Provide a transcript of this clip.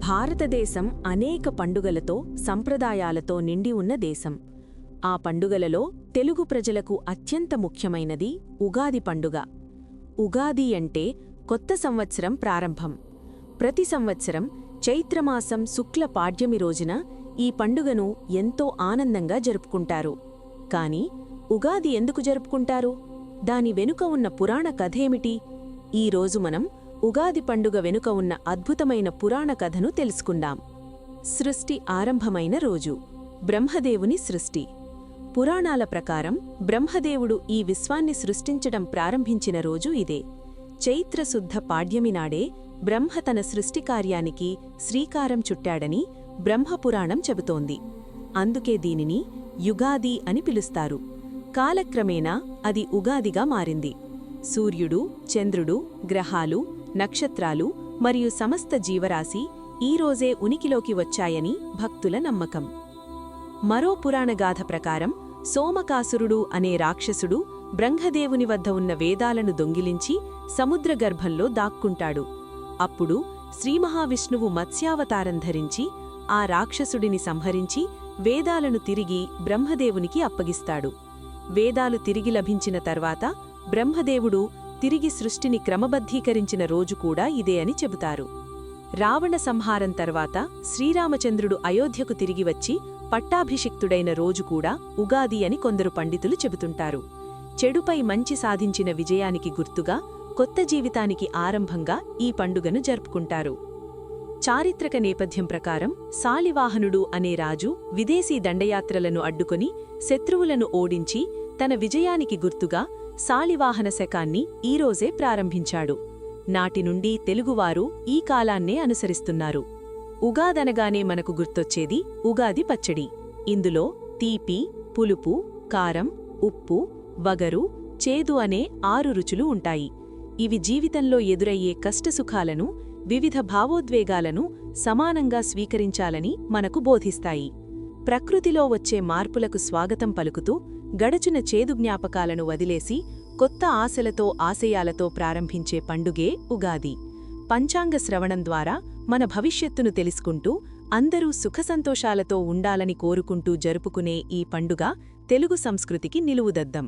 భారతదేశం అనేక పండుగలతో సంప్రదాయాలతో నిండి ఉన్న దేశం. ఆ పండుగలలో తెలుగు ప్రజలకు అత్యంత ముఖ్యమైనది ఉగాది పండుగ. ఉగాది అంటే కొత్త సంవత్సరం ప్రారంభం. ప్రతి సంవత్సరం చైత్రమాసం శుక్ల పాడ్యమి రోజున ఈ పండుగను ఎంతో ఆనందంగా జరుపుకుంటారు. కాని ఉగాది ఎందుకు జరుపుకుంటారు? దాని వెనుక ఉన్న పురాణ కథేమిటి? ఈరోజు మనం ఉగాది పండుగ వెనుక ఉన్న అద్భుతమైన పురాణ కథను తెలుసుకుందాం. సృష్టి ఆరంభమైన రోజు. బ్రహ్మదేవుని సృష్టి. పురాణాల ప్రకారం బ్రహ్మదేవుడు ఈ విశ్వాన్ని సృష్టించడం ప్రారంభించిన రోజు ఇదే. చైత్రశుద్ధ పాడ్యమి నాడే బ్రహ్మ తన సృష్టి కార్యానికి శ్రీకారం చుట్టాడని బ్రహ్మపురాణం చెబుతోంది. అందుకే దీనిని యుగాది అని పిలుస్తారు. కాలక్రమేణా అది ఉగాదిగా మారింది. సూర్యుడు, చంద్రుడు, గ్రహాలు, నక్షత్రాలు మరియు సమస్త జీవరాశి ఈ రోజే ఉనికిలోకి వచ్చాయని భక్తుల నమ్మకం. మరో పురాణగాథ ప్రకారం సోమకాసురుడు అనే రాక్షసుడు బ్రహ్మదేవుని వద్ద ఉన్న వేదాలను దొంగిలించి సముద్రగర్భంలో దాక్కుంటాడు. అప్పుడు శ్రీమహావిష్ణువు మత్స్యావతారం ధరించి ఆ రాక్షసుడిని సంహరించి వేదాలను తిరిగి బ్రహ్మదేవునికి అప్పగిస్తాడు. వేదాలు తిరిగి లభించిన తర్వాత బ్రహ్మదేవుడు తిరిగి సృష్టిని క్రమబద్ధీకరించిన రోజు కూడా ఇదే అని చెబుతారు. రావణ సంహారం తర్వాత శ్రీరామచంద్రుడు అయోధ్యకు తిరిగి వచ్చి పట్టాభిషిక్తుడైన రోజు కూడా ఉగాది అని కొందరు పండితులు చెబుతుంటారు. చెడుపై మంచి సాధించిన విజయానికి గుర్తుగా, కొత్త జీవితానికి ఆరంభంగా ఈ పండుగను జరుపుకుంటారు. చారిత్రక నేపథ్యం ప్రకారం శాలివాహనుడు అనే రాజు విదేశీ దండయాత్రలను అడ్డుకొని శత్రువులను ఓడించి తన విజయానికి గుర్తుగా శాలివాహన శకాన్ని ఈరోజే ప్రారంభించాడు. నాటినుండి తెలుగువారు ఈ కాలాన్నే అనుసరిస్తున్నారు. ఉగాదనగానే మనకు గుర్తొచ్చేది ఉగాది పచ్చడి. ఇందులో తీపి, పులుపు, కారం, ఉప్పు, వగరు, చేదు అనే 6 రుచులు ఉంటాయి. ఇవి జీవితంలో ఎదురయ్యే కష్టసుఖాలను, వివిధ భావోద్వేగాలను సమానంగా స్వీకరించాలని మనకు బోధిస్తాయి. ప్రకృతిలో వచ్చే మార్పులకు స్వాగతం పలుకుతూ గడచిన చేదు జ్ఞాపకాలను వదిలేసి కొత్త ఆశలతో, ఆశయాలతో ప్రారంభించే పండుగే ఉగాది. పంచాంగ శ్రవణం ద్వారా మన భవిష్యత్తును తెలుసుకుంటూ అందరూ సుఖసంతోషాలతో ఉండాలని కోరుకుంటూ జరుపుకునే ఈ పండుగ తెలుగు సంస్కృతికి నిలువుదద్దం.